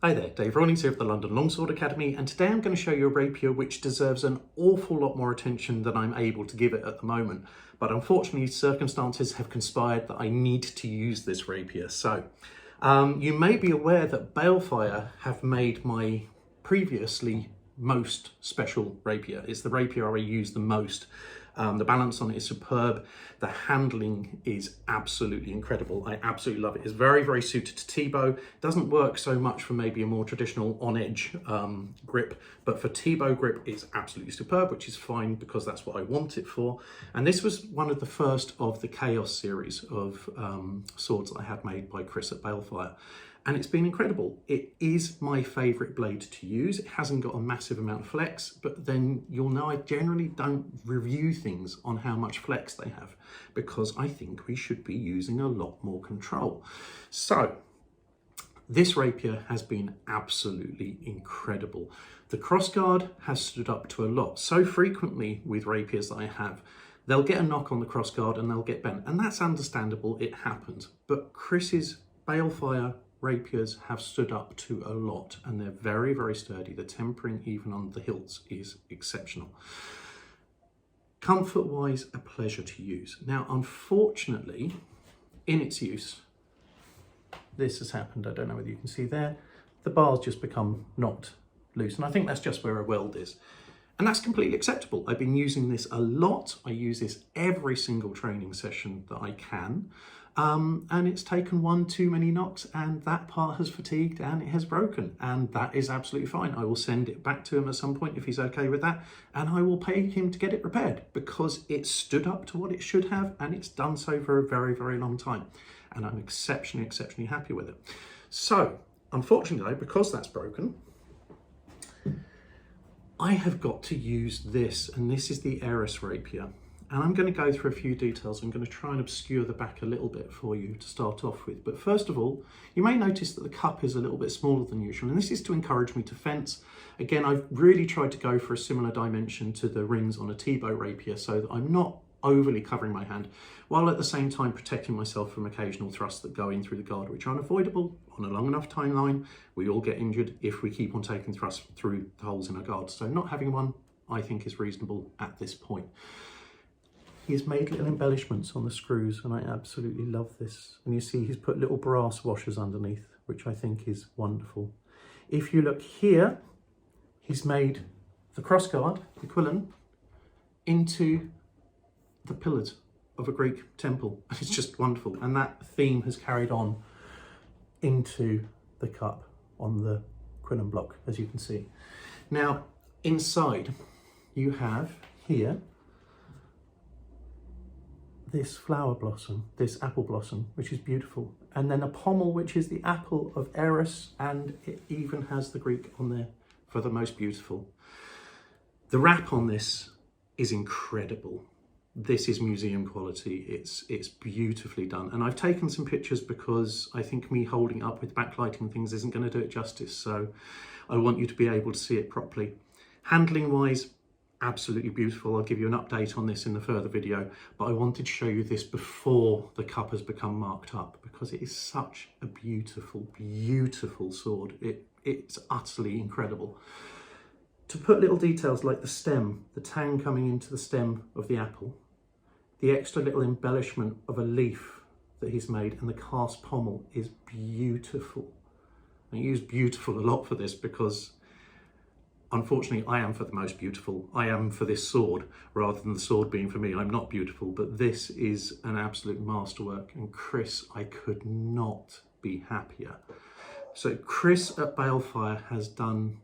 Hi there, Dave Rawlings here of the London Longsword Academy, and today I'm going to show you a rapier which deserves an awful lot more attention than I'm able to give it at the moment. But unfortunately, circumstances have conspired that I need to use this rapier. So, you may be aware that Balefire have made my previously most special rapier. It's the rapier I use the most. The balance on it is superb. The handling is absolutely incredible. I absolutely love it. It's very, very suited to T-bow. Doesn't work so much for maybe a more traditional on-edge grip, but for T-bow grip, it's absolutely superb, which is fine because that's what I want it for. And this was one of the first of the Chaos series of swords that I had made by Chris at Balefire. And it's been incredible. It is my favourite blade to use. It hasn't got a massive amount of flex, but then you'll know I generally don't review things on how much flex they have because I think we should be using a lot more control. So this rapier has been absolutely incredible. The crossguard has stood up to a lot. So frequently with rapiers that I have, they'll get a knock on the crossguard and they'll get bent, and that's understandable, it happens. But Chris's Balefire rapiers have stood up to a lot, and they're very, very sturdy. The tempering even on the hilts is exceptional. Comfort wise, a pleasure to use. Now, unfortunately, in its use, this has happened. I don't know whether you can see there. The bar's just become knocked loose, and I think that's just where a weld is. And that's completely acceptable. I've been using this a lot. I use this every single training session that I can. And it's taken one too many knocks, and that part has fatigued and it has broken, and that is absolutely fine. I will send it back to him at some point if he's okay with that, and I will pay him to get it repaired because it stood up to what it should have, and it's done so for a very, very long time, and I'm exceptionally, exceptionally happy with it. So unfortunately, because that's broken, I have got to use this, and this is the ERIS rapier. And I'm going to go through a few details. I'm going to try and obscure the back a little bit for you to start off with. But first of all, you may notice that the cup is a little bit smaller than usual, and this is to encourage me to fence. Again, I've really tried to go for a similar dimension to the rings on a T-bow rapier so that I'm not overly covering my hand, while at the same time protecting myself from occasional thrusts that go in through the guard, which are unavoidable on a long enough timeline. We all get injured if we keep on taking thrusts through the holes in our guards. So not having one, I think, is reasonable at this point. He's made little embellishments on the screws, and I absolutely love this. And you see he's put little brass washers underneath, which I think is wonderful. If you look here, he's made the crossguard, the quillen, into the pillars of a Greek temple. It's just wonderful. And that theme has carried on into the cup on the quillen block, as you can see. Now, inside you have here this flower blossom, this apple blossom, which is beautiful. And then a pommel, which is the apple of ERIS, and it even has the Greek on there for the most beautiful. The wrap on this is incredible. This is museum quality. It's beautifully done. And I've taken some pictures because I think me holding it up with backlighting things isn't going to do it justice. So I want you to be able to see it properly. Handling wise, absolutely beautiful. I'll give you an update on this in the further video, but I wanted to show you this before the cup has become marked up because it is such a beautiful, beautiful sword. It's utterly incredible. To put little details like the stem, the tang coming into the stem of the apple, the extra little embellishment of a leaf that he's made, and the cast pommel is beautiful. I use beautiful a lot for this because unfortunately, I am for the most beautiful. I am for this sword rather than the sword being for me. I'm not beautiful, but this is an absolute masterwork. And Chris, I could not be happier. So Chris at Balefire has done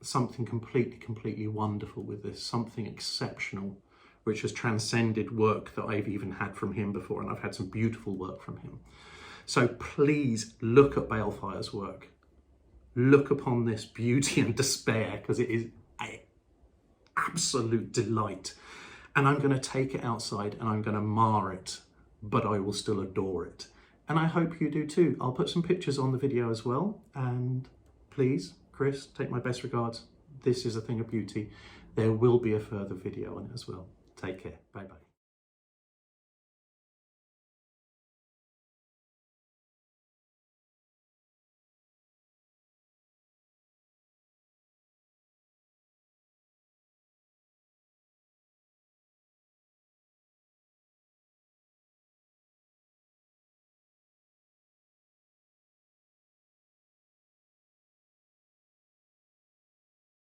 something completely wonderful with this, something exceptional, which has transcended work that I've even had from him before. And I've had some beautiful work from him. So please look at Balefire's work. Look upon this beauty and despair, because it is an absolute delight. And I'm going to take it outside and I'm going to mar it, but I will still adore it. And I hope you do too. I'll put some pictures on the video as well. And please, Chris, take my best regards. This is a thing of beauty. There will be a further video on it as well. Take care. Bye-bye.